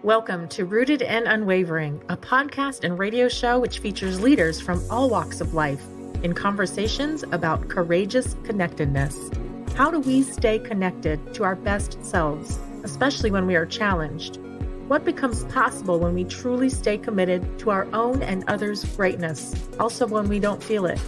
Welcome to Rooted and Unwavering, a podcast and radio show which features leaders from all walks of life in conversations about courageous connectedness. How do we stay connected to our best selves, especially when we are challenged? What becomes possible when we truly stay committed to our own and others' greatness, also when we don't feel it?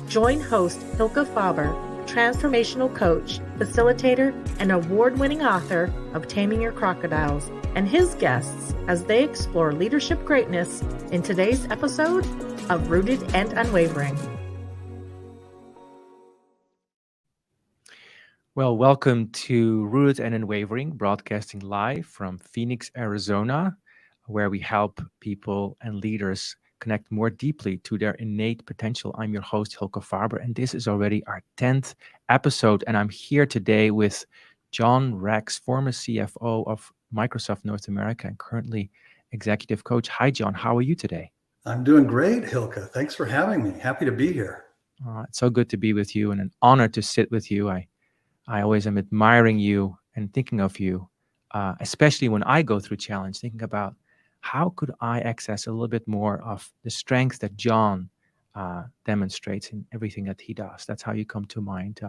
Join host Hylke Faber, transformational coach, facilitator, and award-winning author of Taming Your Crocodiles, and his guests as they explore leadership greatness in today's episode of Rooted and Unwavering. Well, welcome to Rooted and Unwavering, broadcasting live from Phoenix, Arizona, where we help people and leaders connect more deeply to their innate potential. I'm your host, Hylke Faber, and this is already our 10th episode. And I'm here today with John Rex, former CFO of Microsoft North America and currently executive coach. Hi, John. How are you today? I'm doing great, Hylke. Thanks for having me. Happy to be here. It's so good to be with you and an honor to sit with you. I always am admiring you and thinking of you, especially when I go through challenge, thinking about how could I access a little bit more of the strength that John demonstrates in everything that he does. That's how you come to mind.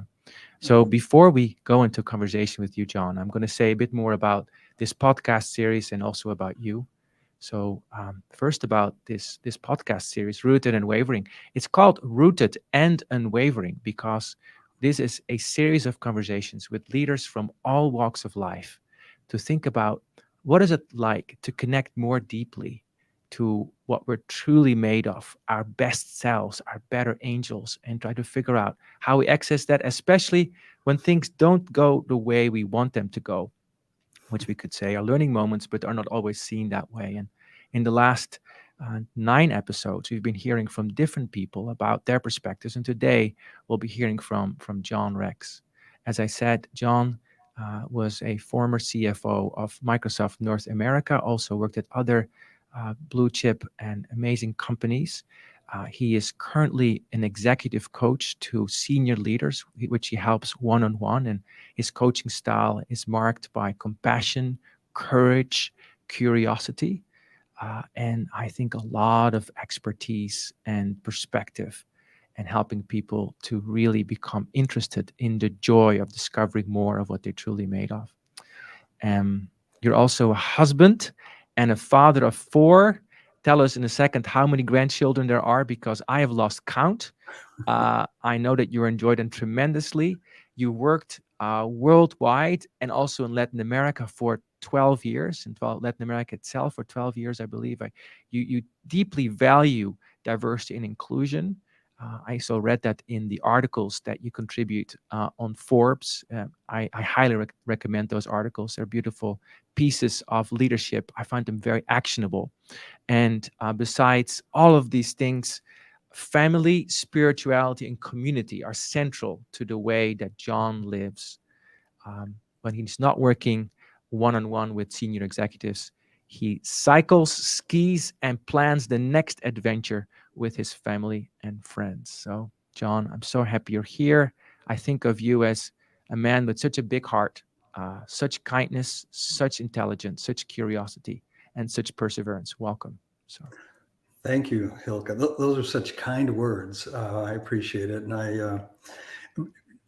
So before we go into conversation with you, John, I'm going to say a bit more about this podcast series and also about you. So first about this podcast series, Rooted and Unwavering. It's called Rooted and Unwavering because this is a series of conversations with leaders from all walks of life to think about what is it like to connect more deeply to what we're truly made of, our best selves, our better angels, and try to figure out how we access that, especially when things don't go the way we want them to go, which we could say are learning moments, but are not always seen that way. And in the last 9 episodes, we've been hearing from different people about their perspectives. And today we'll be hearing from John Rex. As I said, John was a former CFO of Microsoft North America, also worked at other blue chip and amazing companies. He is currently an executive coach to senior leaders, which he helps one-on-one. And his coaching style is marked by compassion, courage, curiosity, and I think a lot of expertise and perspective and helping people to really become interested in the joy of discovering more of what they're truly made of. You're also a husband and a father of 4. Tell us in a second how many grandchildren there are, because I have lost count. I know that you enjoyed them tremendously. You worked worldwide and also in Latin America for 12 years, in Latin America itself for 12 years, I believe. You deeply value diversity and inclusion. I also read that in the articles that you contribute on Forbes. I highly recommend those articles. They're beautiful pieces of leadership. I find them very actionable. And besides all of these things, family, spirituality, and community are central to the way that John lives. When he's not working one-on-one with senior executives, he cycles, skis, and plans the next adventure with his family and friends. So, John, I'm so happy you're here. I think of you as a man with such a big heart, such kindness, such intelligence, such curiosity, and such perseverance. Welcome. So, thank you, Hylke. Those are such kind words. I appreciate it. And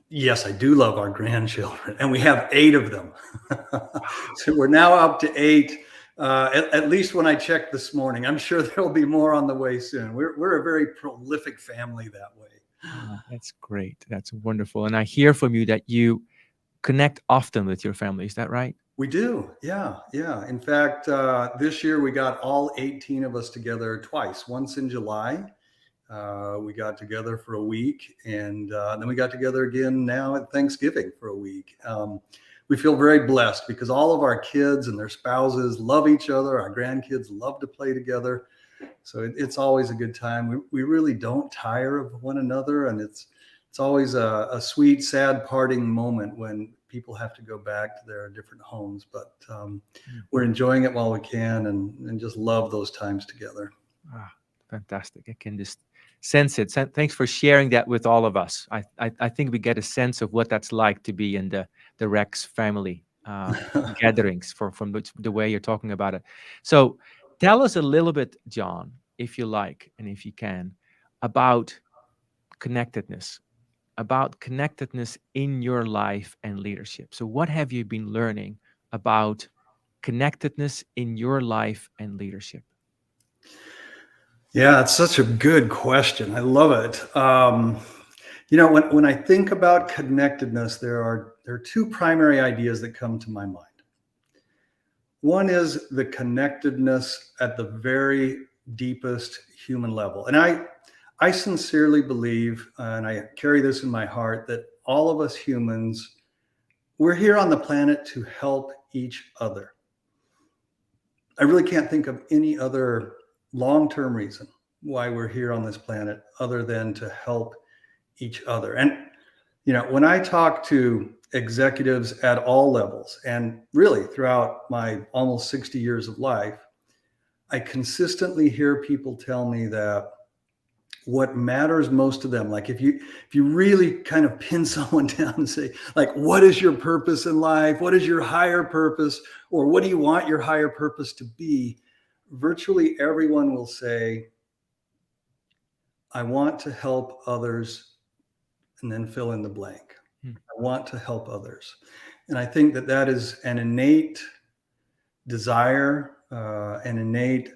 yes, I do love our grandchildren, and we have 8 of them. So we're now up to 8. At least when I checked this morning. I'm sure there'll be more on the way soon. We're a very prolific family that way. That's great. That's wonderful. And I hear from you that you connect often with your family. Is that right? We do. Yeah. In fact, this year we got all 18 of us together twice. Once in July. We got together for a week, and then we got together again now at Thanksgiving for a week. We feel very blessed because all of our kids and their spouses love each other. Our grandkids love to play together. So it's always a good time. We really don't tire of one another. And it's always a sweet, sad parting moment when people have to go back to their different homes. But we're enjoying it while we can and just love those times together. Fantastic. I can just sense it. Thanks for sharing that with all of us. I think we get a sense of what that's like to be in the Rex family. gatherings from the way you're talking about it. So tell us a little bit, John, if you like, and if you can, about connectedness, in your life and leadership. So what have you been learning about connectedness in your life and leadership? Yeah, it's such a good question. I love it. When I think about connectedness, there are two primary ideas that come to my mind. One is the connectedness at the very deepest human level. And I sincerely believe, and I carry this in my heart, that all of us humans, we're here on the planet to help each other. I really can't think of any other long-term reason why we're here on this planet other than to help each other. And when I talk to executives at all levels, and really throughout my almost 60 years of life, I consistently hear people tell me that what matters most to them, like if you really kind of pin someone down and say, like, what is your purpose in life? What is your higher purpose? Or what do you want your higher purpose to be? Virtually everyone will say, I want to help others, and then fill in the blank. I want to help others. And I think that is an innate desire, an innate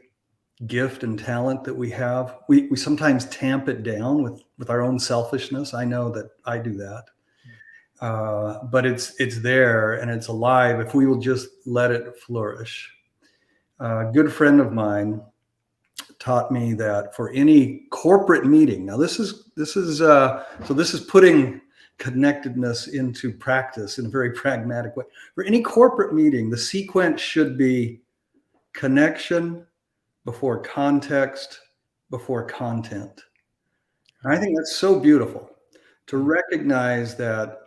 gift and talent that we have. We sometimes tamp it down with our own selfishness. I know that I do that. But it's there and it's alive if we will just let it flourish. A good friend of mine taught me that for any corporate meeting, now this is putting connectedness into practice in a very pragmatic way. For any corporate meeting, the sequence should be connection before context before content. And I think that's so beautiful to recognize that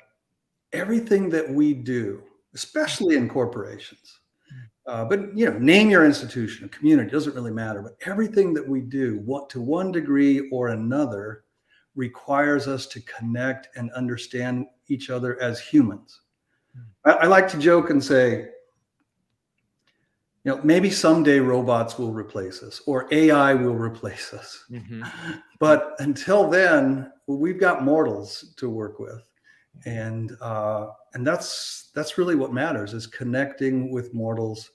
everything that we do, especially in corporations, but name your institution, a community, doesn't really matter. But everything that we do, to one degree or another, requires us to connect and understand each other as humans. I like to joke and say, maybe someday robots will replace us or AI will replace us. Mm-hmm. But until then, we've got mortals to work with. And that's really what matters, is connecting with mortals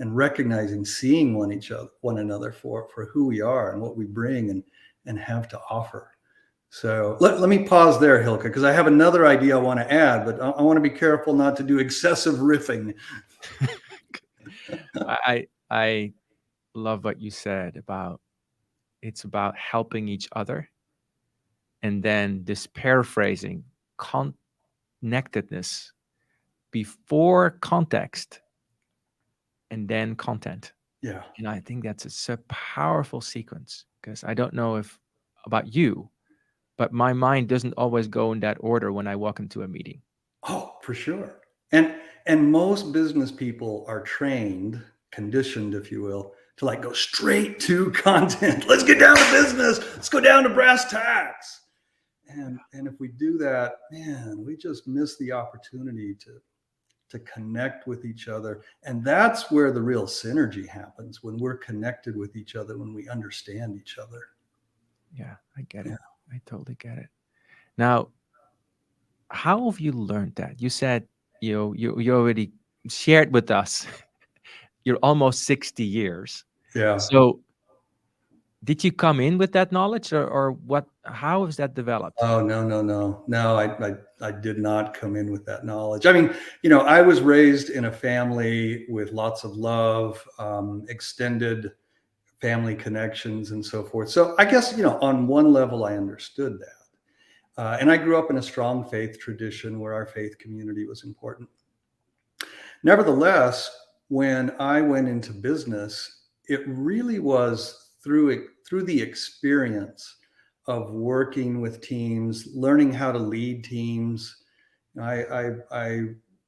and recognizing, seeing one another for who we are and what we bring and have to offer. So let me pause there, Hylke, because I have another idea I want to add, but I want to be careful not to do excessive riffing. I love what you said about it's about helping each other, and then this paraphrasing, connectedness before context and then content. Yeah. And I think that's a powerful sequence, because I don't know about you, but my mind doesn't always go in that order when I walk into a meeting. Oh, for sure. And most business people are trained, conditioned, if you will, to go straight to content. Let's get down to business. Let's go down to brass tacks. And if we do that, man, we just miss the opportunity to connect with each other. And that's where the real synergy happens, when we're connected with each other, when we understand each other. Yeah, I get it. I totally get it. Now, how have you learned that? You said, you already shared with us you're almost 60 years. Yeah. So did you come in with that knowledge, or what? How has that developed? Oh, no. I did not come in with that knowledge. I mean, I was raised in a family with lots of love, extended family connections and so forth. So I guess, on one level, I understood that. And I grew up in a strong faith tradition where our faith community was important. Nevertheless, when I went into business, it really was through the experience of working with teams, learning how to lead teams. I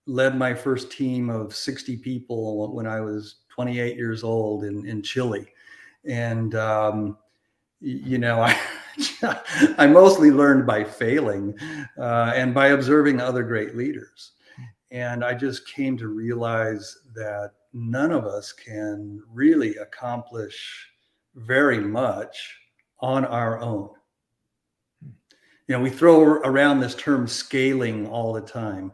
led my first team of 60 people when I was 28 years old in Chile. And, I mostly learned by failing and by observing other great leaders. And I just came to realize that none of us can really accomplish very much on our own. We throw around this term scaling all the time.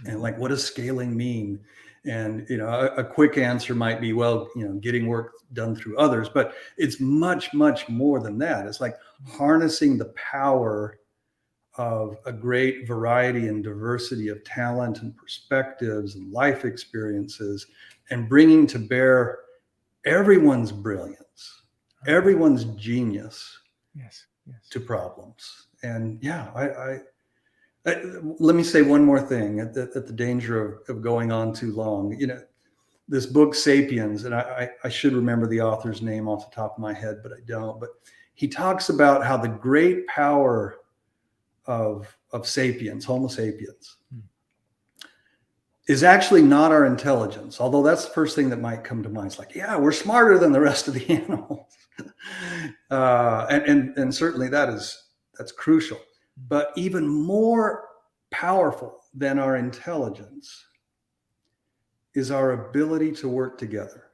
And like, what does scaling mean? And, a quick answer might be, well, getting work done through others, but it's much, much more than that. It's like harnessing the power of a great variety and diversity of talent and perspectives and life experiences, and bringing to bear everyone's brilliance, everyone's genius to problems. And let me say one more thing at the danger of going on too long. This book, Sapiens, and I should remember the author's name off the top of my head, but I don't. But he talks about how the great power of sapiens, Homo sapiens, is actually not our intelligence, although that's the first thing that might come to mind. It's like, yeah, we're smarter than the rest of the animals. And certainly that's crucial. But even more powerful than our intelligence is our ability to work together.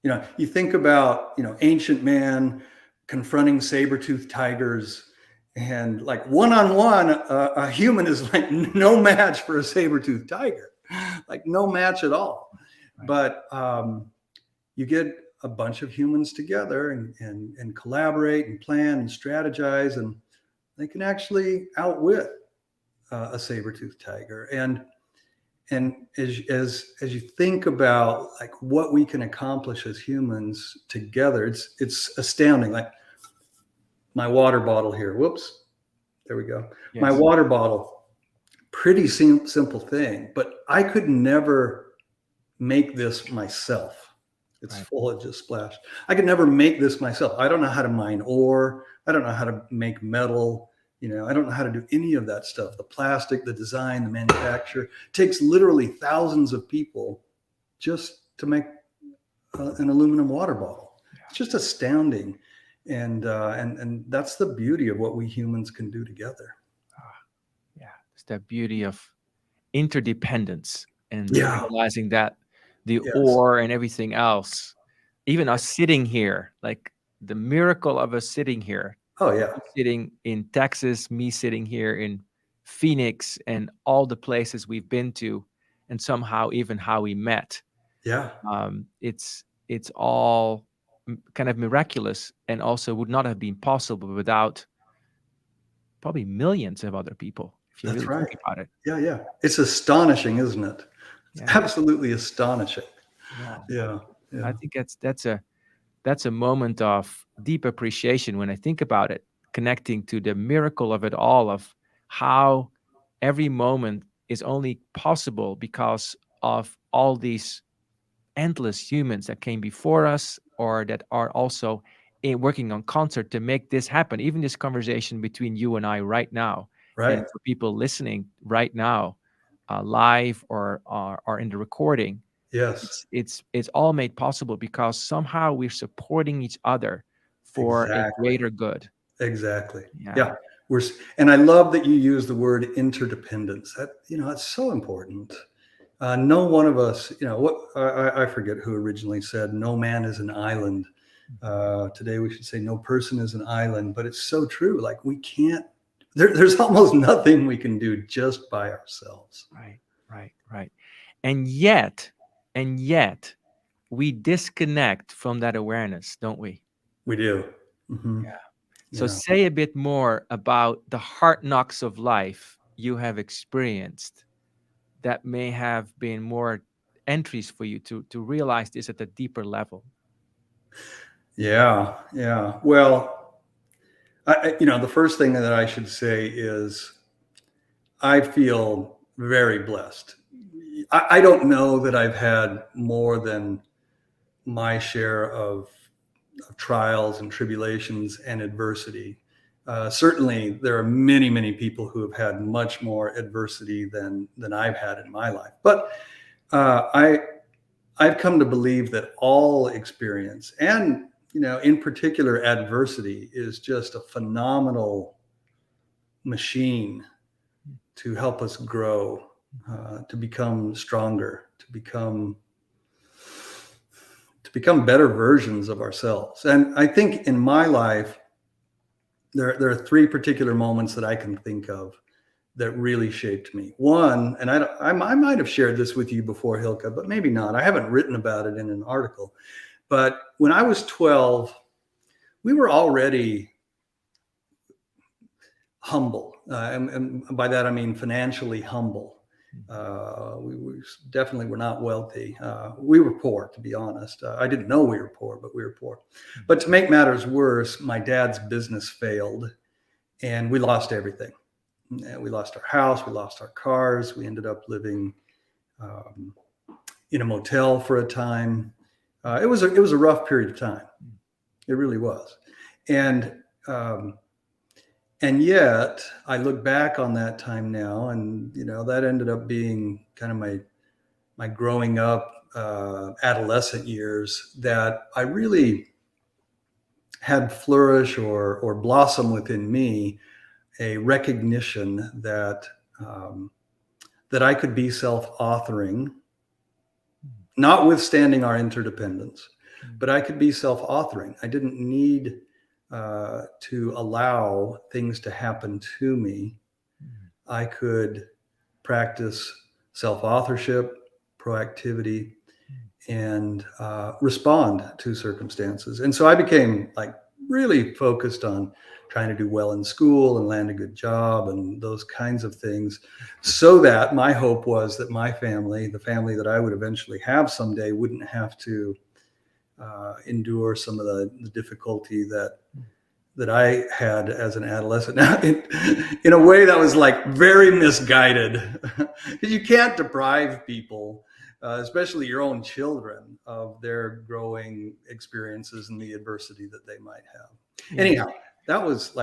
You think about, ancient man confronting saber-toothed tigers, and like one-on-one, a human is like no match for a saber-toothed tiger, like no match at all. Right. But you get a bunch of humans together and collaborate and plan and strategize, and they can actually outwit a saber-toothed tiger. And as you think about like what we can accomplish as humans together, it's astounding. Like my water bottle here. Whoops. There we go. Yes. My water bottle, pretty simple thing, but I could never make this myself. It's right. Full of just splash. I could never make this myself. I don't know how to mine ore. I don't know how to make metal. I don't know how to do any of that stuff. The plastic, the design, the manufacture. It takes literally thousands of people just to make an aluminum water bottle. Yeah. It's just astounding. And that's the beauty of what we humans can do together. It's the beauty of interdependence and realizing that the ore and everything else, even us sitting here, like the miracle of us sitting here. Oh yeah, sitting in Texas, me sitting here in Phoenix, and all the places we've been to, and somehow even how we met. Yeah, it's all kind of miraculous, and also would not have been possible without probably millions of other people. If you really think about it. Yeah. It's astonishing, isn't it? It's absolutely astonishing. Yeah. I think that's a moment of deep appreciation when I think about it, connecting to the miracle of it all, of how every moment is only possible because of all these endless humans that came before us, or that are also working on concert to make this happen. Even this conversation between you and I right now, and for people listening right now, live or in the recording. Yes, it's all made possible because somehow we're supporting each other for a greater good. Exactly. Yeah. And I love that you use the word interdependence. That it's so important. No one of us, I forget who originally said, "No man is an island." Today we should say, "No person is an island." But it's so true. Like we can't. There's almost nothing we can do just by ourselves. Right. And yet, we disconnect from that awareness, don't we? We do. Mm-hmm. Yeah. So say a bit more about the hard knocks of life you have experienced that may have been more entries for you to realize this at a deeper level. Yeah. Well, the first thing that I should say is I feel very blessed. I don't know that I've had more than my share of trials and tribulations and adversity. Certainly, there are many, many people who have had much more adversity than I've had in my life. But I've come to believe that all experience, and in particular adversity, is just a phenomenal machine to help us grow to become stronger, to become better versions of ourselves. And I think in my life, there are three particular moments that I can think of that really shaped me. One, and I might have shared this with you before, Hylke, but maybe not. I haven't written about it in an article. But when I was 12, we were already humble. And by that, I mean financially humble. We definitely were not wealthy. We were poor, to be honest. I didn't know we were poor, but we were poor. But to make matters worse, my dad's business failed and we lost everything. We lost our house, we lost our cars. We ended up living in a motel for a time. It was a rough period of time. It really was. And yet I look back on that time now, and that ended up being kind of my growing up adolescent years that I really had flourish or blossom within me a recognition that I could be self-authoring, notwithstanding our interdependence, but I could be self-authoring. I didn't need to allow things to happen to me. I could practice self-authorship, proactivity, and respond to circumstances. And so I became really focused on trying to do well in school and land a good job and those kinds of things, so that my hope was that my family, the family that I would eventually have someday, wouldn't have to endure some of the difficulty that I had as an adolescent. Now, in a way that was very misguided, because you can't deprive people, especially your own children, of their growing experiences and the adversity that they might have. Yeah. Anyhow, that was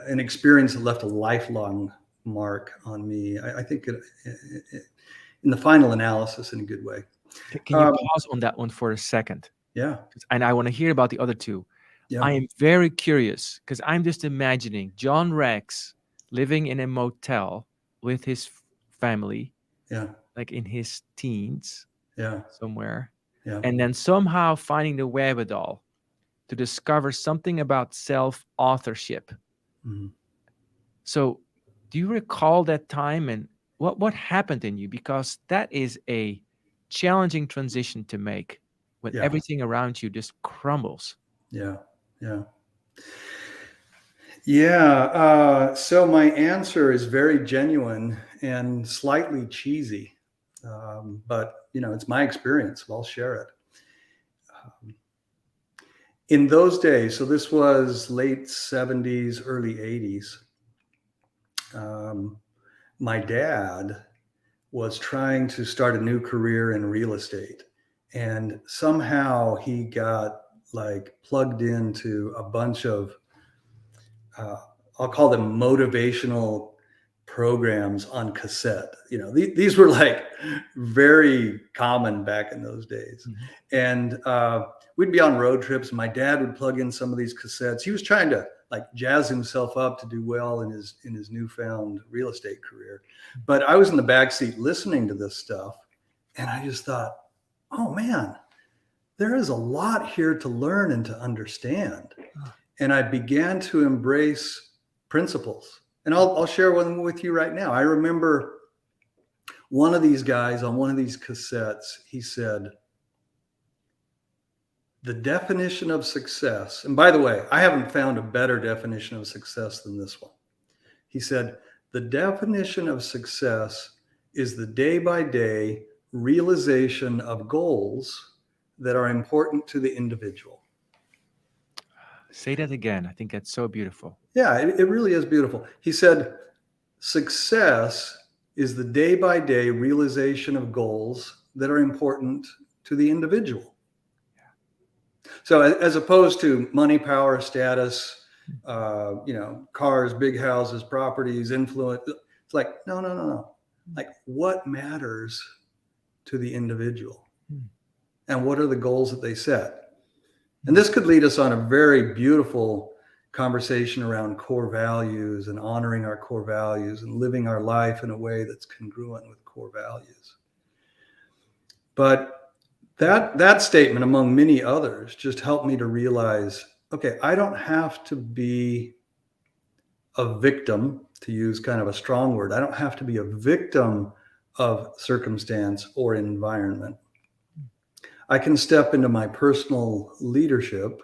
an experience that left a lifelong mark on me. I think in the final analysis, in a good way. Can you pause on that one for a second? Yeah. And I want to hear about the other two. Yeah. I am very curious, because I'm just imagining John Rex living in a motel with his family, in his teens, somewhere, and then somehow finding the wherewithal to discover something about self-authorship. Mm-hmm. So do you recall that time, and what happened in you? Because that is a challenging transition to make when everything around you just crumbles. So my answer is very genuine and slightly cheesy, but it's my experience, so I'll share it. In those days, so this was late 70s, early 80s, my dad was trying to start a new career in real estate. And somehow he got plugged into a bunch of, I'll call them motivational programs on cassette. These were very common back in those days. Mm-hmm. And we'd be on road trips. My dad would plug in some of these cassettes. He was trying to jazz himself up to do well in his newfound real estate career. But I was in the backseat listening to this stuff, and I just thought, oh man, there is a lot here to learn and to understand. And I began to embrace principles. And I'll share one with you right now. I remember one of these guys on one of these cassettes, he said, the definition of success, and by the way, I haven't found a better definition of success than this one. He said, the definition of success is the day-by-day realization of goals that are important to the individual. Say that again. I think that's so beautiful. Yeah, it really is beautiful. He said, success is the day-by-day realization of goals that are important to the individual. So as opposed to money, power, status, cars, big houses, properties, influence, it's no. What matters to the individual? And what are the goals that they set? And this could lead us on a very beautiful conversation around core values and honoring our core values and living our life in a way that's congruent with core values. But that statement, among many others, just helped me to realize, okay, I don't have to be a victim, to use kind of a strong word. I don't have to be a victim of circumstance or environment. I can step into my personal leadership,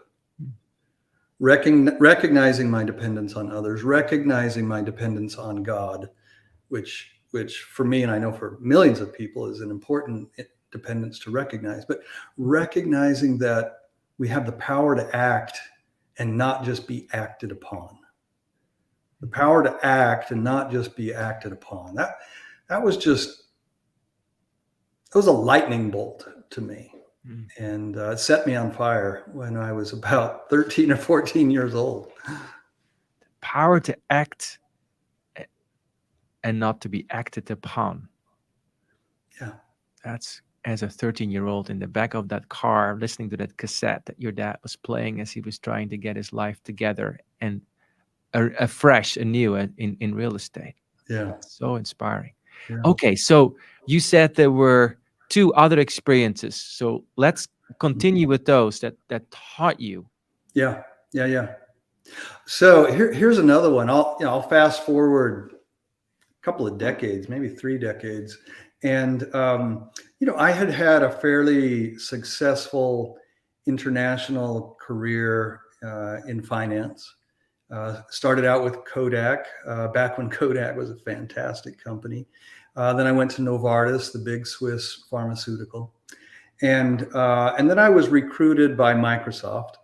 recognizing my dependence on others, recognizing my dependence on God, which for me, and I know for millions of people, is an important dependence to recognize, but recognizing that we have the power to act and not just be acted upon. The power to act and not just be acted upon. That was a lightning bolt to me. And it set me on fire when I was about 13 or 14 years old. Power to act and not to be acted upon. Yeah. That's, as a 13-year-old in the back of that car, listening to that cassette that your dad was playing as he was trying to get his life together and afresh, anew in real estate. Yeah. That's so inspiring. Yeah. Okay, so you said there were 2 other experiences. So let's continue with those that taught you. Yeah. So here's another one. I'll fast forward a couple of decades, maybe 3 decades. And, I had a fairly successful international career in finance. Started out with Kodak, back when Kodak was a fantastic company. Then I went to Novartis, the big Swiss pharmaceutical. And then I was recruited by Microsoft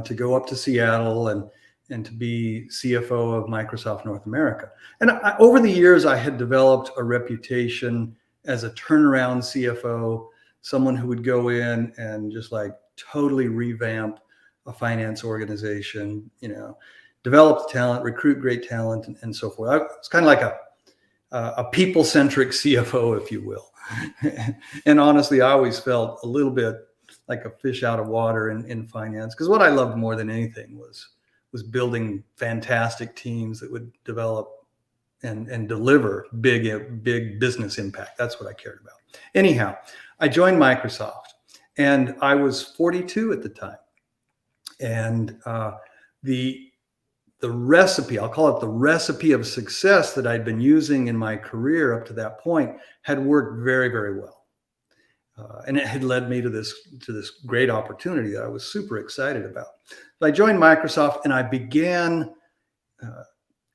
to go up to Seattle and to be CFO of Microsoft North America. And over the years, I had developed a reputation as a turnaround CFO, someone who would go in and just like totally revamp a finance organization, develop talent, recruit great talent, and so forth. It's kind of like a people-centric CFO, if you will. And honestly, I always felt a little bit like a fish out of water in finance, because what I loved more than anything was building fantastic teams that would develop and deliver big business impact. That's what I cared about. Anyhow, I joined Microsoft, and I was 42 at the time. And the recipe, I'll call it the recipe of success that I'd been using in my career up to that point, had worked very, very well. And it had led me to this great opportunity that I was super excited about. So I joined Microsoft, and I began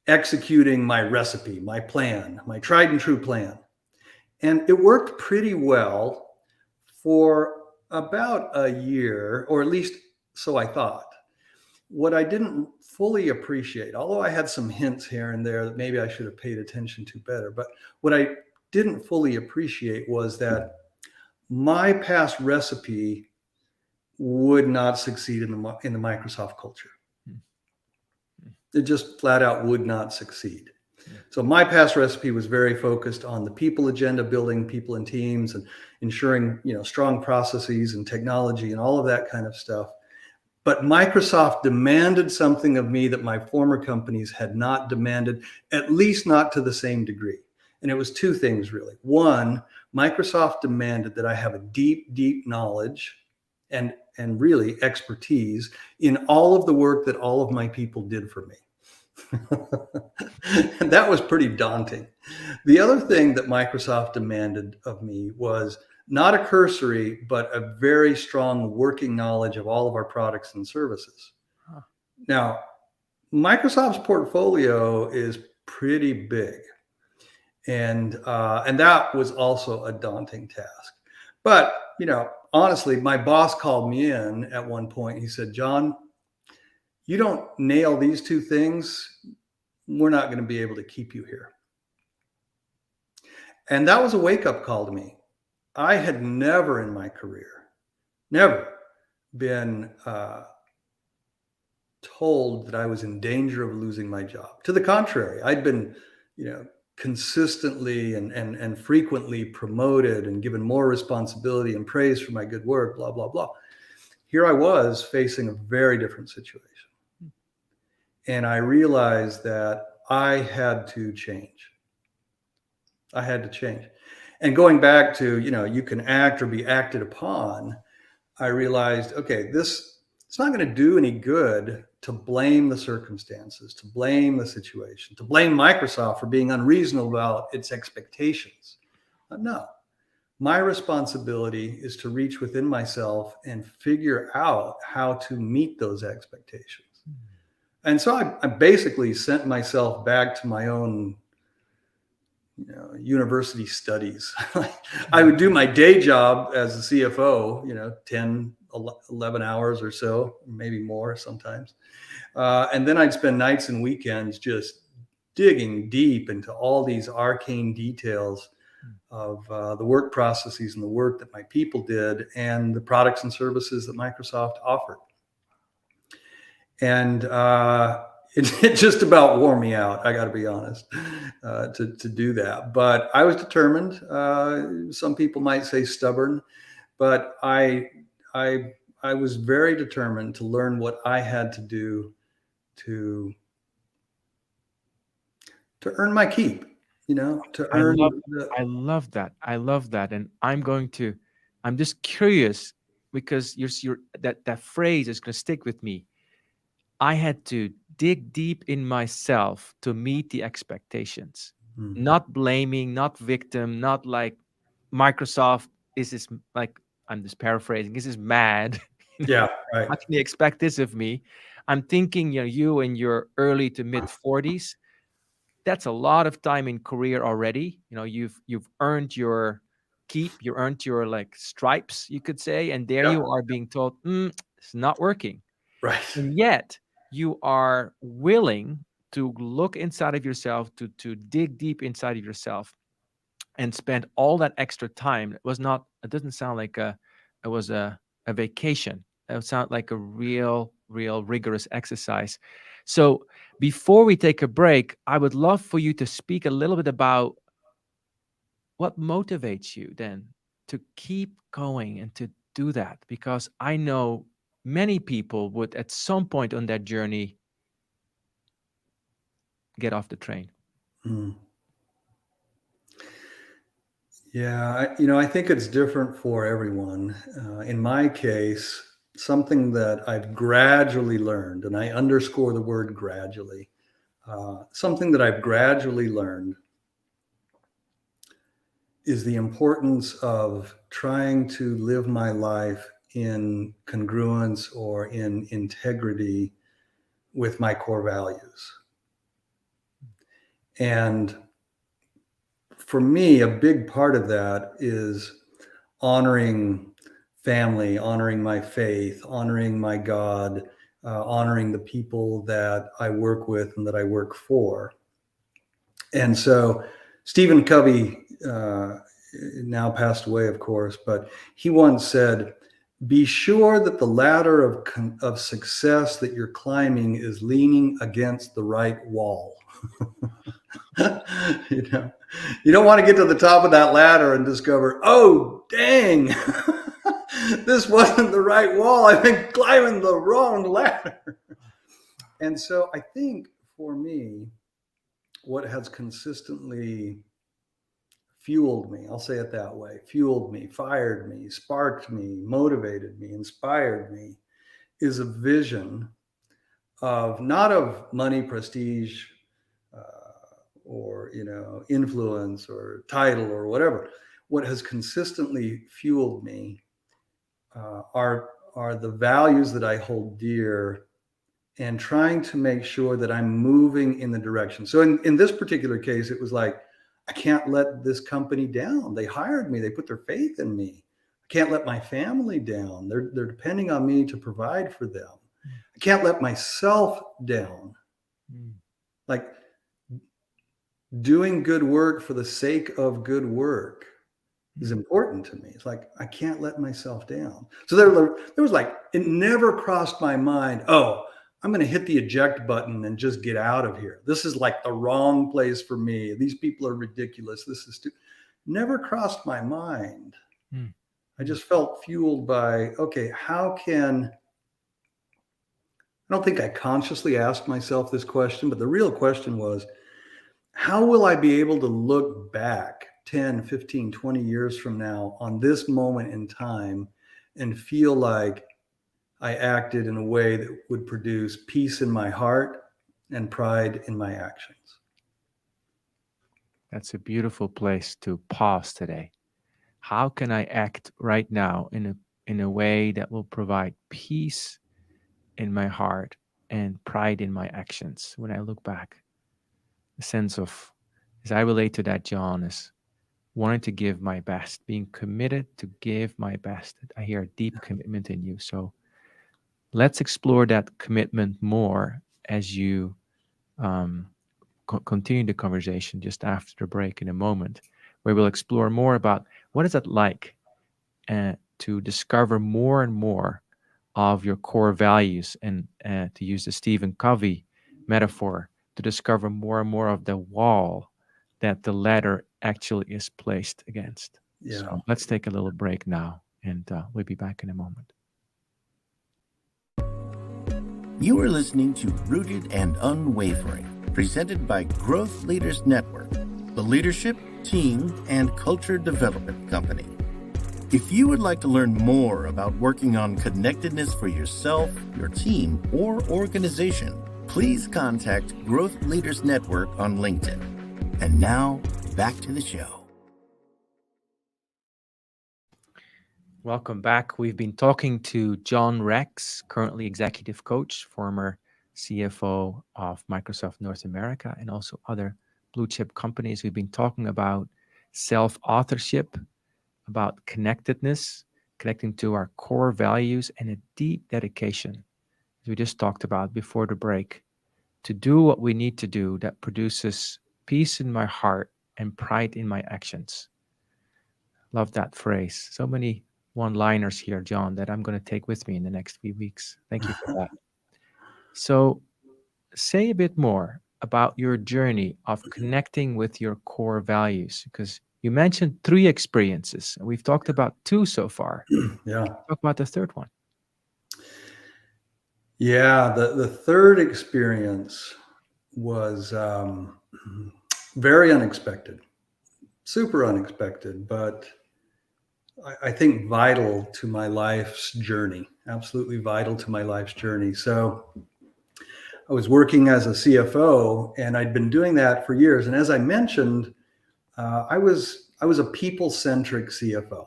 executing my recipe, my plan, my tried and true plan. And it worked pretty well for about a year, or at least so I thought. What I didn't fully appreciate, although I had some hints here and there that maybe I should have paid attention to better, but what I didn't fully appreciate was that my past recipe would not succeed in the Microsoft culture. It just flat out would not succeed. So my past recipe was very focused on the people agenda, building people and teams, and ensuring strong processes and technology and all of that kind of stuff. But Microsoft demanded something of me that my former companies had not demanded, at least not to the same degree. And it was 2 things, really. One, Microsoft demanded that I have a deep knowledge and really expertise in all of the work that all of my people did for me. And that was pretty daunting. The other thing that Microsoft demanded of me was not a cursory, but a very strong working knowledge of all of our products and services. Huh. Now, Microsoft's portfolio is pretty big. And that was also a daunting task. But, honestly, my boss called me in at one point. He said, "John, you don't nail these 2 things, we're not going to be able to keep you here." And that was a wake-up call to me. I had never in my career, never been told that I was in danger of losing my job. To the contrary, I'd been, consistently and frequently promoted and given more responsibility and praise for my good work, blah, blah, blah. Here I was facing a very different situation. And I realized that I had to change. I had to change. And going back to, you can act or be acted upon, I realized, okay, it's not going to do any good to blame the circumstances, to blame the situation, to blame Microsoft for being unreasonable about its expectations. No, my responsibility is to reach within myself and figure out how to meet those expectations. And so I basically sent myself back to my own university studies. I would do my day job as a CFO, 10, 11 hours or so, maybe more sometimes. And then I'd spend nights and weekends just digging deep into all these arcane details of the work processes and the work that my people did and the products and services that Microsoft offered. And it just about wore me out, I got to be honest, to do that. But I was determined. Some people might say stubborn, but I was very determined to learn what I had to do to earn my keep. To earn. I love that. I love that, and I'm just curious because that phrase is going to stick with me. I had to dig deep in myself to meet the expectations, not blaming, not victim, not like Microsoft is this, like, I'm just paraphrasing, this is mad. Yeah, right. How can they expect this of me? I'm thinking, you in your early to mid 40s, that's a lot of time in career already. You've earned your keep, you earned your like stripes, you could say, and there you are being told, it's not working. Right. And yet you are willing to look inside of yourself, to dig deep inside of yourself and spend all that extra time. It doesn't sound like it was a vacation. It would sound like a real rigorous exercise. So before we take a break, I would love for you to speak a little bit about what motivates you then to keep going and to do that, because I know many people would at some point on that journey get off the train. Yeah, I think it's different for everyone. In my case, something that I've gradually learned, and I underscore the word gradually, something that I've gradually learned is the importance of trying to live my life in congruence or in integrity with my core values. And for me, a big part of that is honoring family, honoring my faith, honoring my God, honoring the people that I work with and that I work for. And so Stephen Covey, now passed away, of course, but he once said, be sure that the ladder of success that you're climbing is leaning against the right wall. You don't want to get to the top of that ladder and discover, oh, dang, this wasn't the right wall. I've been climbing the wrong ladder. And so I think for me, what has consistently fueled me, I'll say it that way, fueled me, fired me, sparked me, motivated me, inspired me, is a vision of not of money, prestige, or influence or title or whatever. What has consistently fueled me are the values that I hold dear, and trying to make sure that I'm moving in the direction. So in this particular case, it was like, I can't let this company down. They hired me. They put their faith in me. I can't let my family down. They're depending on me to provide for them. I can't let myself down. Like, doing good work for the sake of good work is important to me. It's like, I can't let myself down. So there was like, it never crossed my mind, oh, I'm going to hit the eject button and just get out of here. This is like the wrong place for me. These people are ridiculous. This is never crossed my mind. I just felt fueled by, okay, how can I don't think I consciously asked myself this question, but the real question was, how will I be able to look back 10, 15, 20 years from now on this moment in time and feel like I acted in a way that would produce peace in my heart and pride in my actions? That's a beautiful place to pause today. How can I act right now in a way that will provide peace in my heart and pride in my actions when I look back? The sense of, as I relate to that, John, is wanting to give my best, being committed to give my best. I hear a deep commitment in you. So let's explore that commitment more as you um, continue the conversation just after the break in a moment, where we'll explore more about what is it like to discover more and more of your core values, and to use the Stephen Covey metaphor, to discover more and more of the wall that the ladder actually is placed against. Yeah. So let's take a little break now, and we'll be back in a moment. You are listening to Rooted and Unwavering, presented by Growth Leaders Network, the leadership, team, and culture development company. If you would like to learn more about working on connectedness for yourself, your team, or organization, please contact Growth Leaders Network on LinkedIn. And now, back to the show. Welcome back. We've been talking to John Rex, currently executive coach, former CFO of Microsoft North America, and also other blue chip companies. We've been talking about self-authorship, about connectedness, connecting to our core values, and a deep dedication, as we just talked about before the break, to do what we need to do that produces peace in my heart and pride in my actions. Love that phrase. So many one-liners here, John, that I'm going to take with me in the next few weeks. Thank you for that. So say a bit more about your journey of connecting with your core values, because you mentioned 3 experiences, and we've talked about 2 so far. Yeah. Talk about the third one. Yeah. The third experience was very unexpected, super unexpected, but I think vital to my life's journey, absolutely vital to my life's journey. So I was working as a CFO, and I'd been doing that for years. And as I mentioned, I was a people-centric CFO,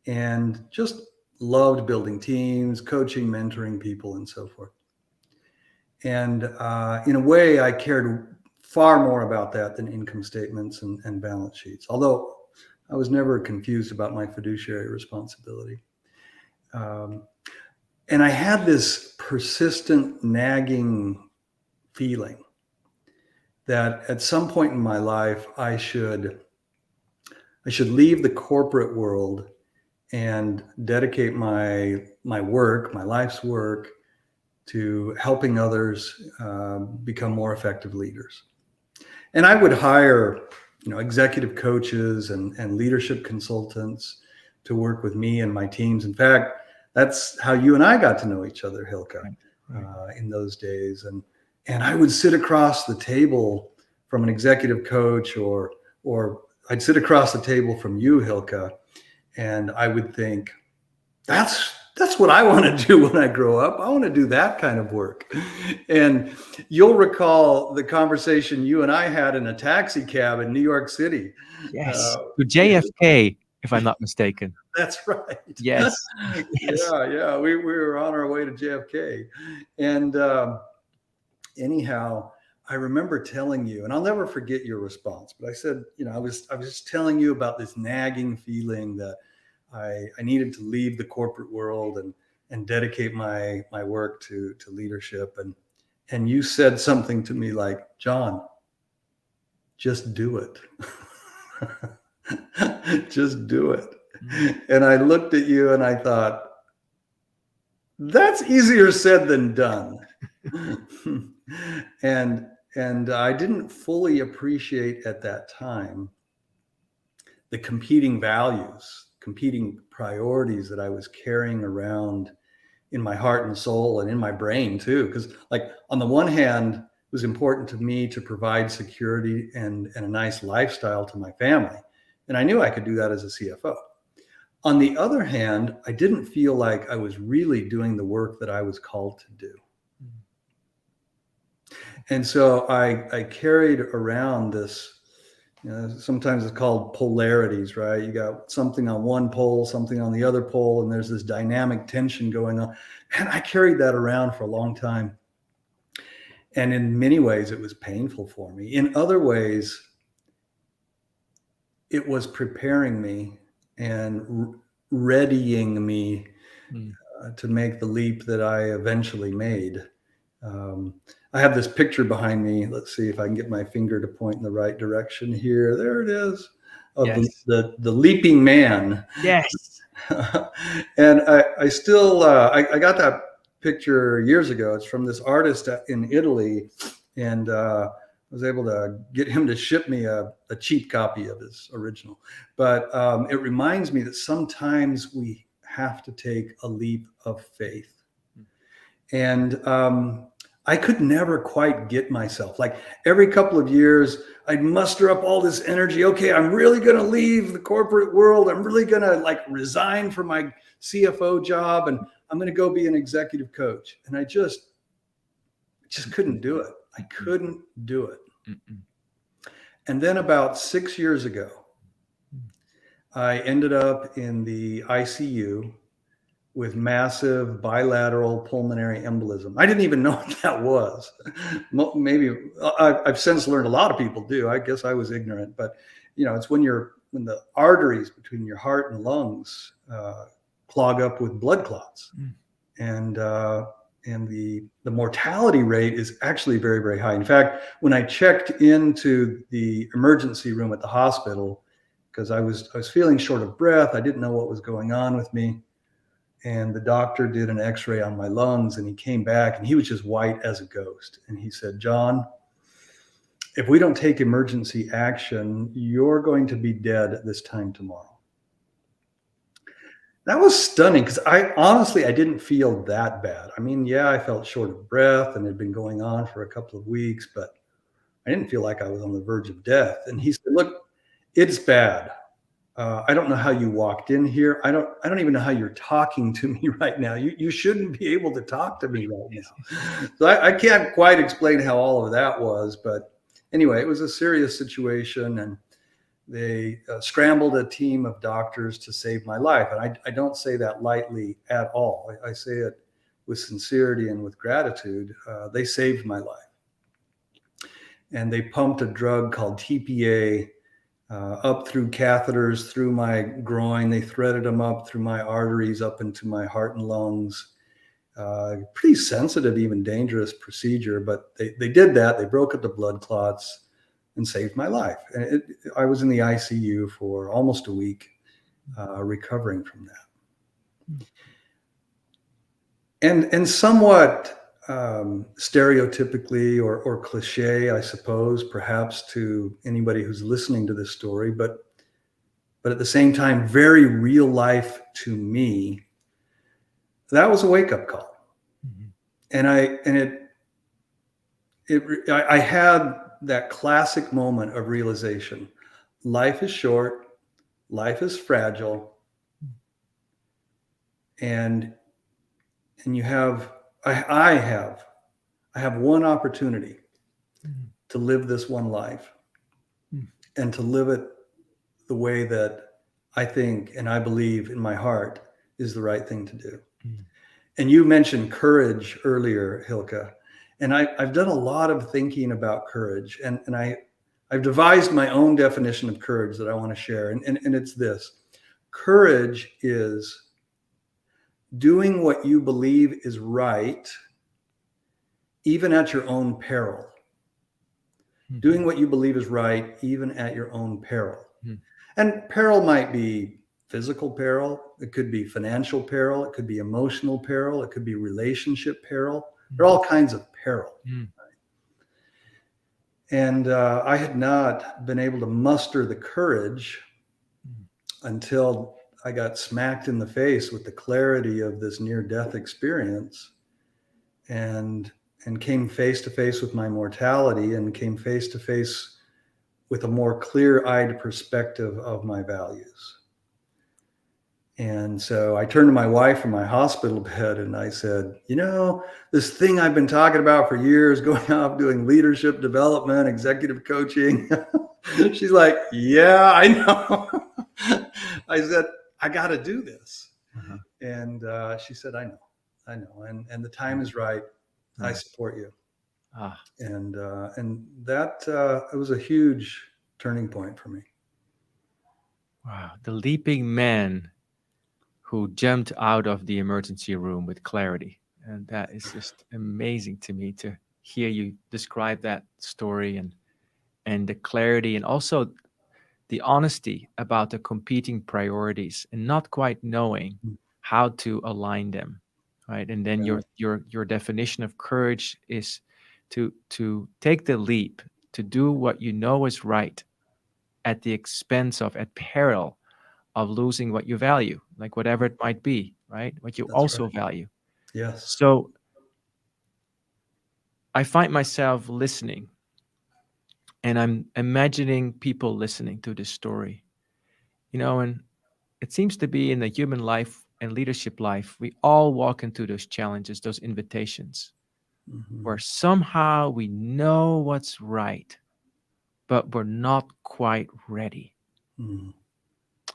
and just loved building teams, coaching, mentoring people, and so forth. And in a way, I cared far more about that than income statements and balance sheets, although I was never confused about my fiduciary responsibility. And I had this persistent, nagging feeling that at some point in my life, I should leave the corporate world and dedicate my work, my life's work, to helping others become more effective leaders. And I would hire, executive coaches and leadership consultants to work with me and my teams. In fact, that's how you and I got to know each other, Hylke, in those days. And I would sit across the table from an executive coach, or I'd sit across the table from you, Hylke, and I would think, that's what I want to do when I grow up. I want to do that kind of work. And you'll recall the conversation you and I had in a taxi cab in New York City. Yes, to JFK, if I'm not mistaken. That's right. Yes. Yes. Yeah. We were on our way to JFK. And anyhow, I remember telling you, and I'll never forget your response, but I said, I was just telling you about this nagging feeling that I needed to leave the corporate world and dedicate my work to leadership. And you said something to me like, John, just do it. Just do it. And I looked at you and I thought, that's easier said than done. And I didn't fully appreciate at that time the competing values, competing priorities that I was carrying around in my heart and soul and in my brain too. Because like on the one hand, it was important to me to provide security and a nice lifestyle to my family. And I knew I could do that as a CFO. On the other hand, I didn't feel like I was really doing the work that I was called to do. And so I carried around this, sometimes it's called polarities, right? You got something on one pole, something on the other pole, and there's this dynamic tension going on. And I carried that around for a long time. And in many ways, it was painful for me. In other ways, it was preparing me and readying me to make the leap that I eventually made. I have this picture behind me. Let's see if I can get my finger to point in the right direction here. There it is, of the leaping man. Yes. And I still, I got that picture years ago. It's from this artist in Italy, and I was able to get him to ship me a cheap copy of his original. But it reminds me that sometimes we have to take a leap of faith. And I could never quite get myself. Like every couple of years, I'd muster up all this energy. Okay, I'm really going to leave the corporate world. I'm really going to like resign from my CFO job, and I'm going to go be an executive coach. And I just couldn't do it. I couldn't do it. And then about 6 years ago, I ended up in the ICU with massive bilateral pulmonary embolism. I didn't even know what that was. Maybe I've since learned a lot of people do. I guess I was ignorant, but it's when the arteries between your heart and lungs clog up with blood clots, and the mortality rate is actually very, very high. In fact, when I checked into the emergency room at the hospital, because I was feeling short of breath, I didn't know what was going on with me. And the doctor did an x-ray on my lungs, and he came back and he was just white as a ghost. And he said, "John, if we don't take emergency action, you're going to be dead at this time tomorrow." That was stunning, because I didn't feel that bad. I mean, yeah, I felt short of breath and it had been going on for a couple of weeks, but I didn't feel like I was on the verge of death. And he said, "Look, it's bad. I don't know how you walked in here. I don't even know how you're talking to me right now. You shouldn't be able to talk to me right now." So I can't quite explain how all of that was, but anyway, it was a serious situation, and they scrambled a team of doctors to save my life. And I don't say that lightly at all. I say it with sincerity and with gratitude. They saved my life. And they pumped a drug called TPA up through catheters, through my groin. They threaded them up through my arteries, up into my heart and lungs. Pretty sensitive, even dangerous procedure, but they did that. They broke up the blood clots and saved my life. And I was in the ICU for almost a week, recovering from that. And somewhat stereotypically or cliche, I suppose, perhaps to anybody who's listening to this story, but at the same time, very real life to me, that was a wake-up call. And I had that classic moment of realization. Life is short, life is fragile, and you have I have one opportunity to live this one life, and to live it the way that I think and I believe in my heart is the right thing to do. And you mentioned courage earlier, Hylke, and I've done a lot of thinking about courage, and I've devised my own definition of courage that I want to share, and it's this: courage is doing what you believe is right, even at your own peril. Doing what you believe is right, even at your own peril. And peril might be physical peril. It could be financial peril. It could be emotional peril. It could be relationship peril. There are all kinds of peril. And I had not been able to muster the courage until I got smacked in the face with the clarity of this near-death experience, and came face to face with my mortality, and came face to face with a more clear-eyed perspective of my values. And so I turned to my wife from my hospital bed and I said, this thing I've been talking about for years, going off doing leadership development, executive coaching. She's like, yeah, I know. I said, I got to do this. Uh-huh. And she said, I know. And the time is right. I support you. And that it was a huge turning point for me. Wow. The leaping man who jumped out of the emergency room with clarity. And that is just amazing to me to hear you describe that story, and the clarity, and also the honesty about the competing priorities and not quite knowing how to align them, right? And then your definition of courage is to take the leap, to do what you know is right at the expense of, at peril of losing what you value, like whatever it might be, right? What you also value. Yes. So I find myself listening, and I'm imagining people listening to this story, and it seems to be in the human life and leadership life, we all walk into those challenges, those invitations, where somehow we know what's right, but we're not quite ready.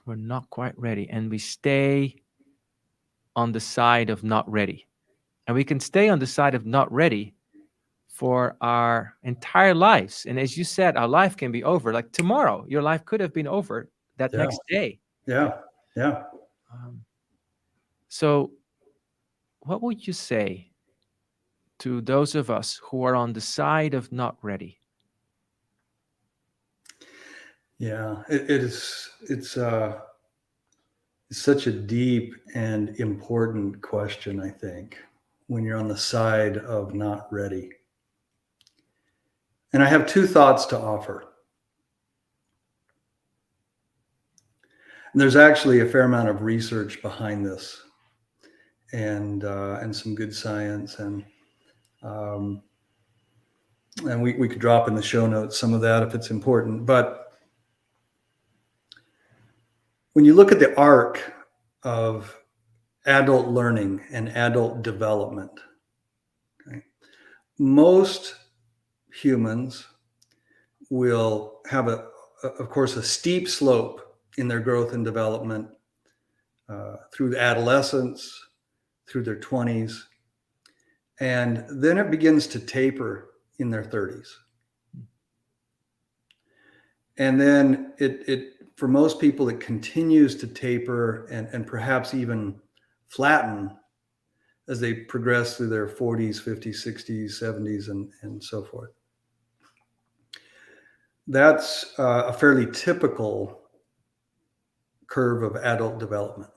We're not quite ready, and we stay on the side of not ready. And we can stay on the side of not ready for our entire lives. And as you said, our life can be over. Like tomorrow, your life could have been over that next day. Yeah. So what would you say to those of us who are on the side of not ready? Yeah, it's such a deep and important question, I think, when you're on the side of not ready. And I have two thoughts to offer. And there's actually a fair amount of research behind this, and some good science, and we could drop in the show notes some of that if it's important. But when you look at the arc of adult learning and adult development, most humans will have of course, a steep slope in their growth and development through adolescence, through their 20s, and then it begins to taper in their 30s. And then it for most people, it continues to taper and perhaps even flatten as they progress through their 40s, 50s, 60s, 70s, and so forth. That's a fairly typical curve of adult development.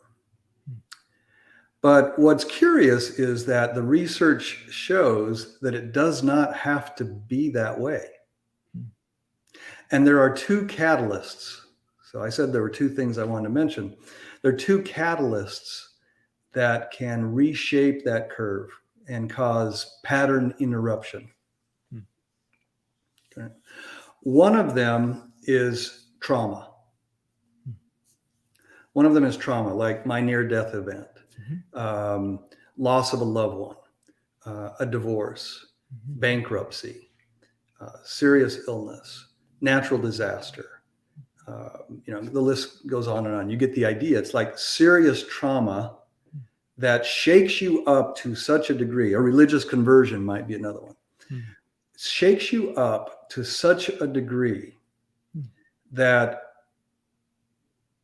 But what's curious is that the research shows that it does not have to be that way. And there are two catalysts. So I said there were two things I wanted to mention. There are two catalysts that can reshape that curve and cause pattern interruption. Okay. One of them is trauma. One of them is trauma, like my near-death event, loss of a loved one, a divorce, bankruptcy, serious illness, natural disaster. The list goes on and on. You get the idea. It's like serious trauma that shakes you up to such a degree. A religious conversion might be another one. Shakes you up to such a degree that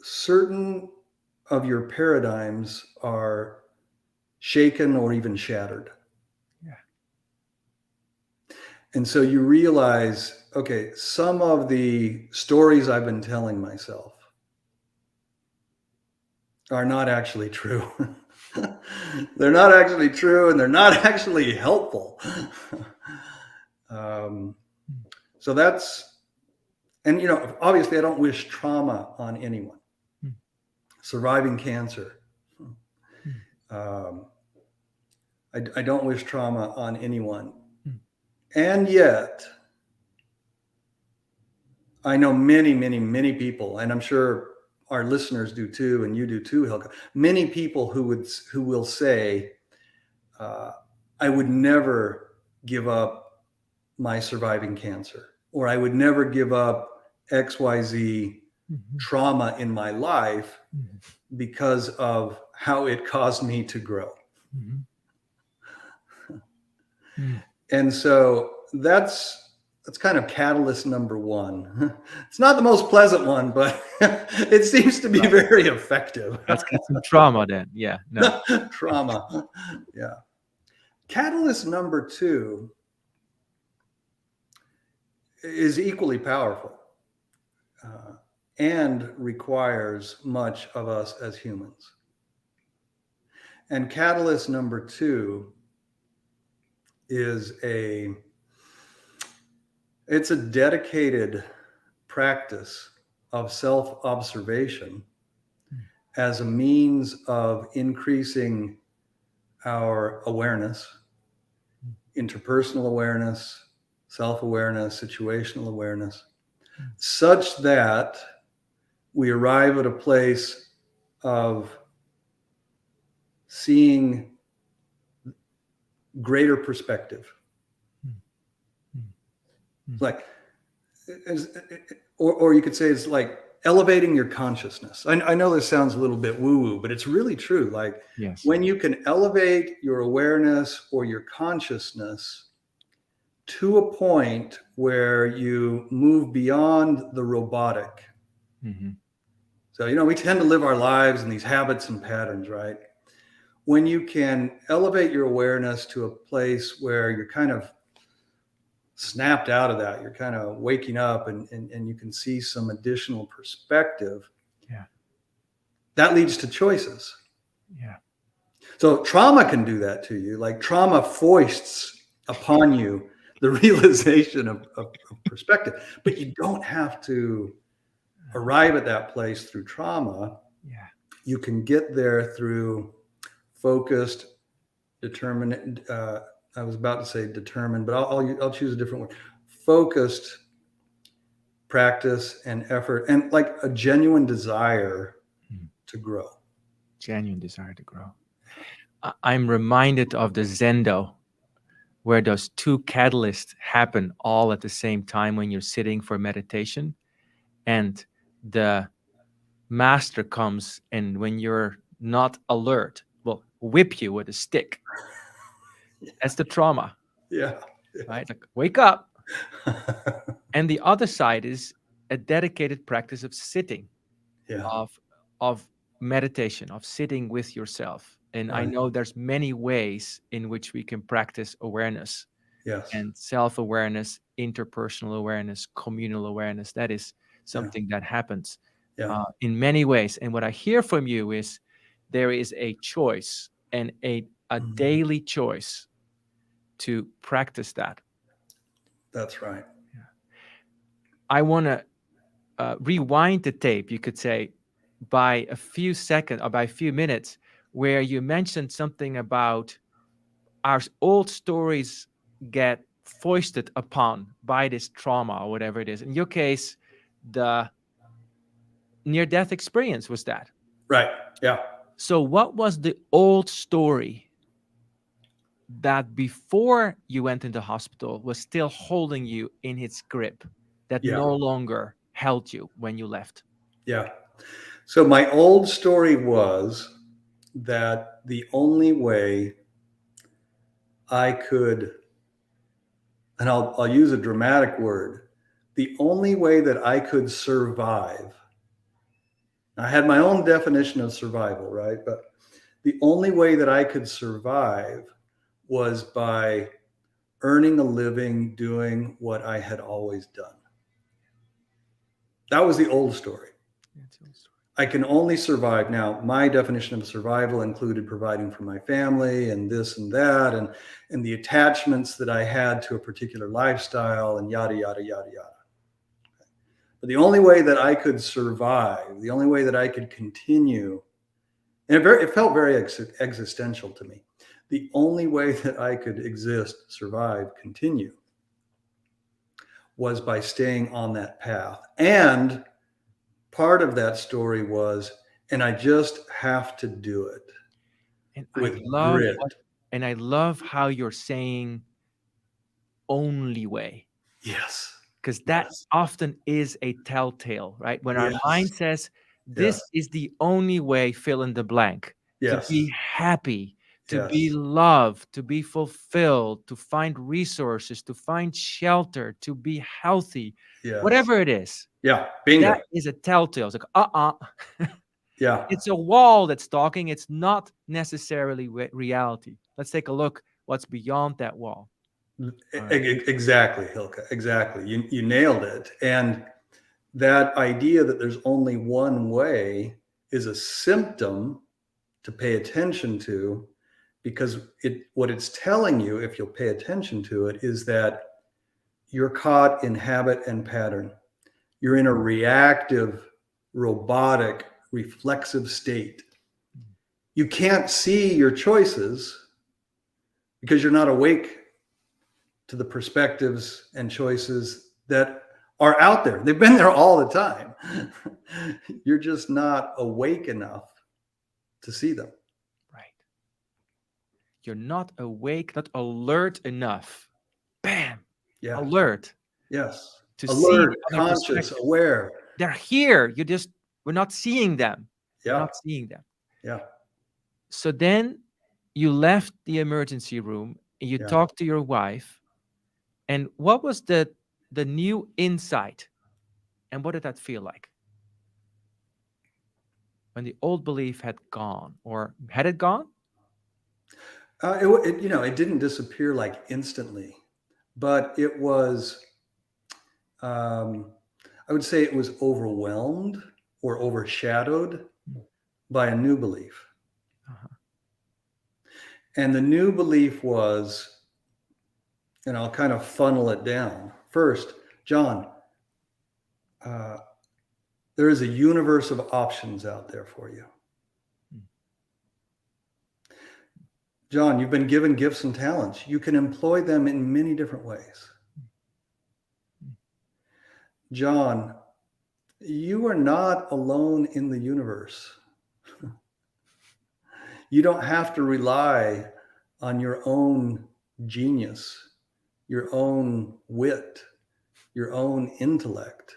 certain of your paradigms are shaken or even shattered. And so you realize, okay, some of the stories I've been telling myself are not actually true. They're not actually true, and they're not actually helpful. So that's, and obviously I don't wish trauma on anyone. surviving cancer. I don't wish trauma on anyone. And yet, I know many, many, many people, and I'm sure our listeners do too, and you do too, Hylke, many people who will say, I would never give up my surviving cancer, or I would never give up XYZ trauma in my life because of how it caused me to grow. And so that's kind of catalyst number one. It's not the most pleasant one, but it seems to be very effective. Let's get some trauma then. Yeah. No. Trauma. Yeah. Catalyst number two is equally powerful and requires much of us as humans. And catalyst number two is it's a dedicated practice of self-observation as a means of increasing our awareness, interpersonal awareness, self-awareness, situational awareness, such that we arrive at a place of seeing greater perspective. Like, or you could say it's like elevating your consciousness. I know this sounds a little bit woo-woo, but it's really true. Like, Yes. When you can elevate your awareness or your consciousness to a point where you move beyond the robotic. So, we tend to live our lives in these habits and patterns, right? When you can elevate your awareness to a place where you're kind of snapped out of that, you're kind of waking up and you can see some additional perspective. Yeah. That leads to choices. Yeah. So trauma can do that to you. Like, trauma foists upon you the realization of perspective, but you don't have to arrive at that place through trauma. Yeah. You can get there through focused, determined. I was about to say determined, but I'll choose a different word. Focused practice and effort, and like a genuine desire to grow. Genuine desire to grow. I'm reminded of the Zendo, where those two catalysts happen all at the same time when you're sitting for meditation, and the master comes, and when you're not alert, will whip you with a stick. That's the trauma. Yeah. Right? Like, wake up. And the other side is a dedicated practice of sitting, of meditation, of sitting with yourself. And I know there's many ways in which we can practice awareness. Yes. And self-awareness, interpersonal awareness, communal awareness. That is something that happens in many ways. And what I hear from you is there is a choice, and a daily choice to practice that. That's right. Yeah. I want to rewind the tape, you could say, by a few seconds or by a few minutes, where you mentioned something about our old stories get foisted upon by this trauma or whatever it is. In your case, the near-death experience was that. Right. Yeah. So what was the old story that before you went into hospital was still holding you in its grip, that no longer held you when you left? Yeah. So my old story was that the only way I could, and I'll use a dramatic word, the only way that I could survive. I had my own definition of survival, right? But the only way that I could survive was by earning a living doing what I had always done. That was the old story. That's the old story. I can only survive. Now, my definition of survival included providing for my family and this and that, and the attachments that I had to a particular lifestyle, and yada, yada, yada, yada. But the only way that I could survive, the only way that I could continue, and it felt very existential to me. The only way that I could exist, survive, continue was by staying on that path. And part of that story was, and I just have to do it And with grit. I love how you're saying only way, Yes. because that Yes. often is a telltale, right? When our Yes. mind says, this Yes. is the only way, fill in the blank, to Yes. be happy, to Yes. be loved, to be fulfilled, to find resources, to find shelter, to be healthy, Yes. whatever it is. Yeah. Bingo. That is a telltale. It's like, Yeah. It's a wall that's talking. It's not necessarily reality. Let's take a look what's beyond that wall. Exactly, Hylke. Exactly. You nailed it. And that idea that there's only one way is a symptom to pay attention to, because what it's telling you, if you'll pay attention to it, is that you're caught in habit and pattern. You're in a reactive, robotic, reflexive state. You can't see your choices because you're not awake to the perspectives and choices that are out there. They've been there all the time. You're just not awake enough to see them. Right. You're not awake, not alert enough. Bam. Yeah. Alert. Yes. To alert, see conscious, aware. They're here. We're not seeing them. Yeah. We're not seeing them. Yeah. So then you left the emergency room and you talked to your wife. And what was the new insight? And what did that feel like? When the old belief had gone, or had it gone? It didn't disappear like instantly, but it was, I would say it was overwhelmed or overshadowed by a new belief. Uh-huh. And the new belief was, and I'll kind of funnel it down. First, John, there is a universe of options out there for you. John, you've been given gifts and talents. You can employ them in many different ways. John, you are not alone in the universe. You don't have to rely on your own genius, your own wit, your own intellect.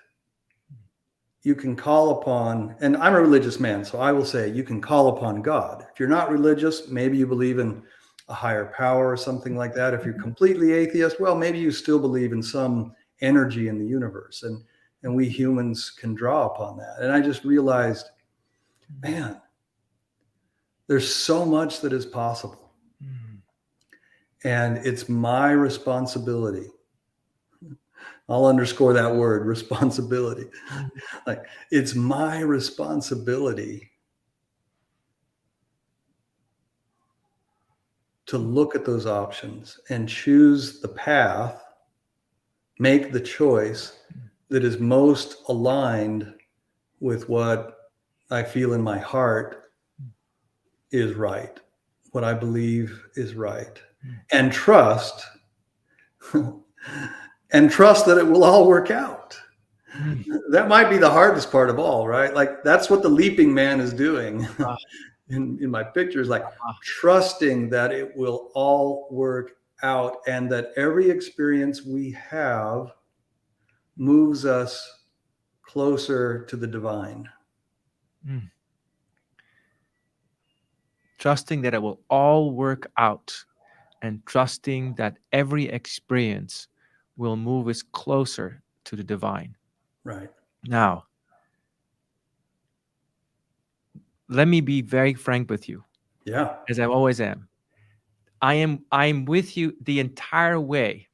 You can call upon, and I'm a religious man, so I will say you can call upon God. If you're not religious, maybe you believe in a higher power or something like that. If you're completely atheist, well, maybe you still believe in some energy in the universe, and we humans can draw upon that. And I just realized, man, there's so much that is possible. And it's my responsibility. I'll underscore that word, responsibility. Like, it's my responsibility to look at those options and choose the path, make the choice that is most aligned with what I feel in my heart is right, what I believe is right, and trust that it will all work out. That might be the hardest part of all, right? Like, that's what the leaping man is doing in my pictures, like trusting that it will all work out and that every experience we have moves us closer to the divine. Trusting that it will all work out, and trusting that every experience will move us closer to the divine. Right. Now, let me be very frank with you. Yeah. As I always am. I'm with you the entire way.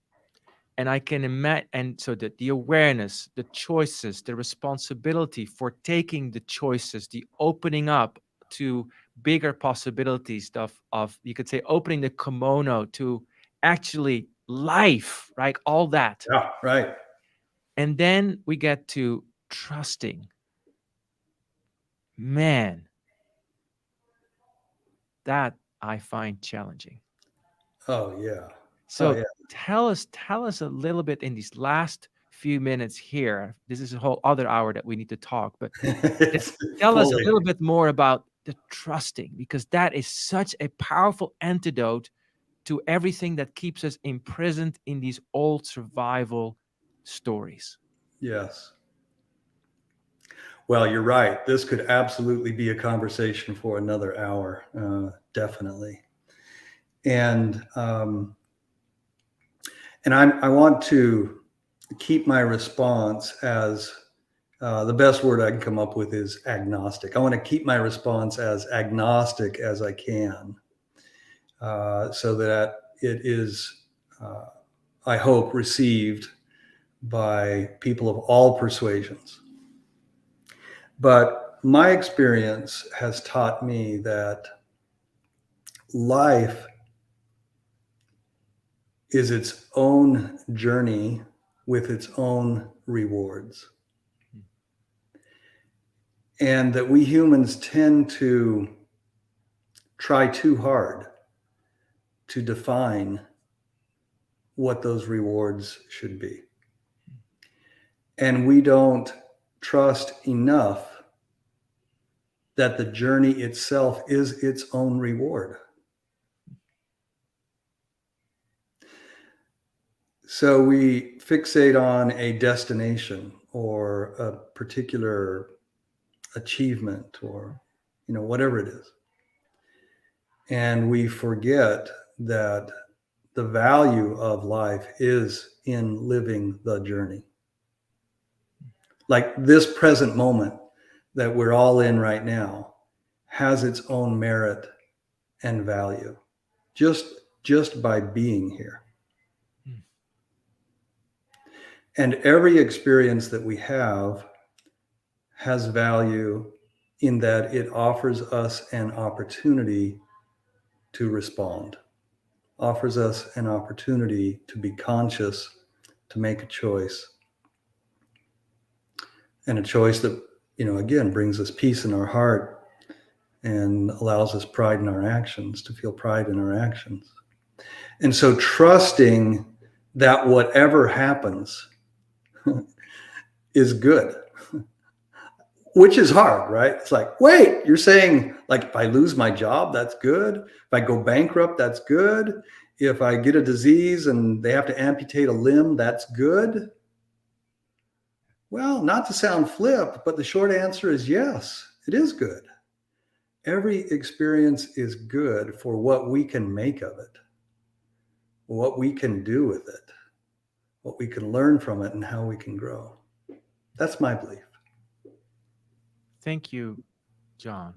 And I can imagine, and so that the awareness, the choices, the responsibility for taking the choices, the opening up to bigger possibilities of you could say opening the kimono to actually life, right? All that. Yeah, right. And then we get to trusting, man, that I find challenging. Oh yeah. Oh So yeah. tell us a little bit in these last few minutes here. This is a whole other hour that we need to talk, but It's tell us a fully. little bit more about the trusting, because that is such a powerful antidote to everything that keeps us imprisoned in these old survival stories. Yes. Well, you're right. This could absolutely be a conversation for another hour, definitely. And I want to keep my response as the best word I can come up with is agnostic. I want to keep my response as agnostic as I can, so that it is, I hope, received by people of all persuasions. But my experience has taught me that life is its own journey with its own rewards. And that we humans tend to try too hard to define what those rewards should be. And we don't trust enough that the journey itself is its own reward. So we fixate on a destination or a particular achievement or, whatever it is. And we forget that the value of life is in living the journey. Like this present moment that we're all in right now has its own merit and value just by being here. And every experience that we have has value in that it offers us an opportunity to respond, offers us an opportunity to be conscious, to make a choice. And a choice that, again, brings us peace in our heart and allows us pride in our actions, to feel pride in our actions. And so trusting that whatever happens is good, which is hard, right? It's like, wait, you're saying like, if I lose my job, that's good. If I go bankrupt, that's good. If I get a disease and they have to amputate a limb, that's good. Well, not to sound flip, but the short answer is yes, it is good. Every experience is good for what we can make of it, what we can do with it, what we can learn from it, and how we can grow. That's my belief. Thank you, John,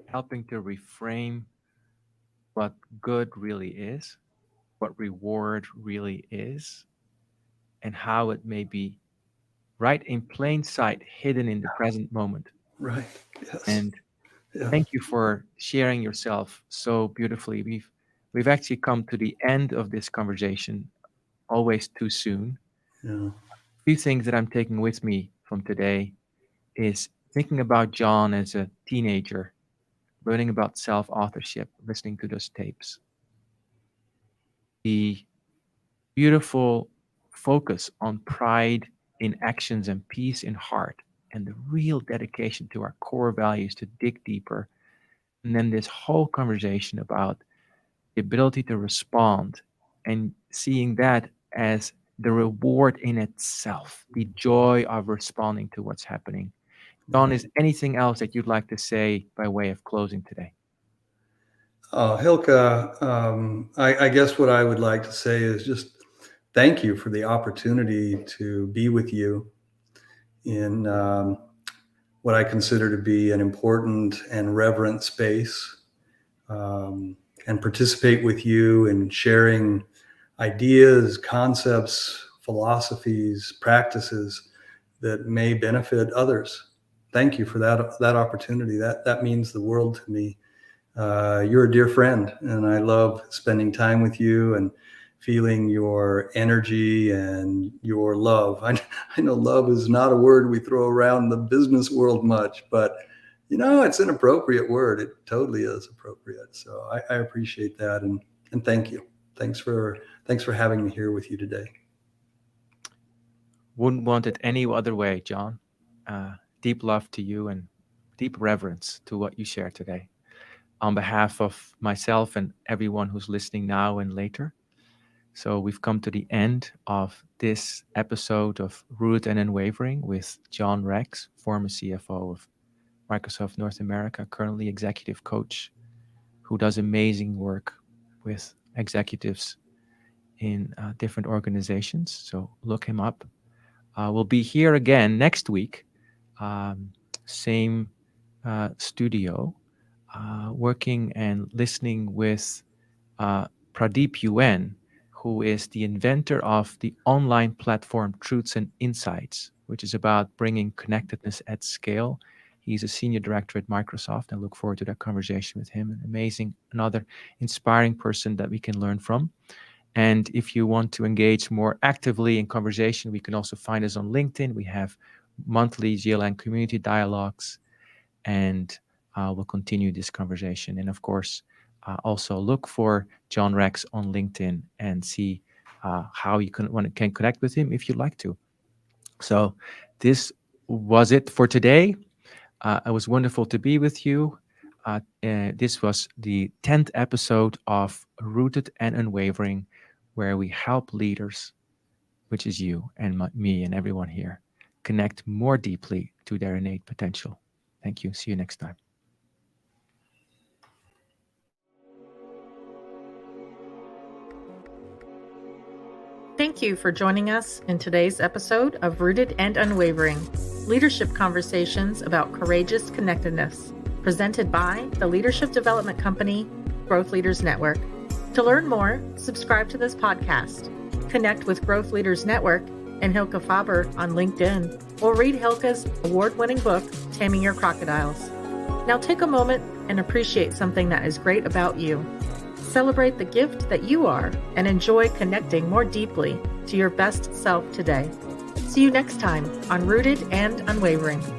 helping to reframe what good really is, what reward really is, and how it may be right in plain sight, hidden in the present moment. Right. Yes. And Yeah. thank you for sharing yourself so beautifully. We've actually come to the end of this conversation, always too soon. Yeah. A few things that I'm taking with me from today is thinking about John as a teenager, learning about self-authorship, listening to those tapes. The beautiful focus on pride in actions and peace in heart, and the real dedication to our core values to dig deeper. And then this whole conversation about the ability to respond and seeing that as the reward in itself, the joy of responding to what's happening. Don, is anything else that you'd like to say by way of closing today? Hylke, I guess what I would like to say is just thank you for the opportunity to be with you in what I consider to be an important and reverent space, and participate with you in sharing ideas, concepts, philosophies, practices that may benefit others. Thank you for that opportunity. That means the world to me. You're a dear friend, and I love spending time with you and feeling your energy and your love. I know love is not a word we throw around in the business world much, but it's an appropriate word. It totally is appropriate. So I appreciate that. And thank you. Thanks for having me here with you today. Wouldn't want it any other way, John. Deep love to you and deep reverence to what you shared today. On behalf of myself and everyone who's listening now and later. So we've come to the end of this episode of Rooted and Unwavering with John Rex, former CFO of Microsoft North America, currently executive coach, who does amazing work with executives in different organizations. So look him up. We'll be here again next week, same studio, working and listening with Pradeep UN, who is the inventor of the online platform Truths and Insights, which is about bringing connectedness at scale. He's a senior director at Microsoft. I look forward to that conversation with him. An amazing, another inspiring person that we can learn from. And if you want to engage more actively in conversation, we can also find us on LinkedIn. We have monthly GLN community dialogues, and we'll continue this conversation. And of course, also look for John Rex on LinkedIn and see how you can connect with him if you'd like to. So this was it for today. It was wonderful to be with you. This was the 10th episode of Rooted and Unwavering, where we help leaders, which is you and me and everyone here, connect more deeply to their innate potential. Thank you. See you next time. Thank you for joining us in today's episode of Rooted and Unwavering, leadership conversations about courageous connectedness, presented by the leadership development company, Growth Leaders Network. To learn more, subscribe to this podcast, connect with Growth Leaders Network and Hylke Faber on LinkedIn, or read Hylke's award-winning book, Taming Your Crocodiles. Now take a moment and appreciate something that is great about you. Celebrate the gift that you are and enjoy connecting more deeply to your best self today. See you next time on Rooted and Unwavering.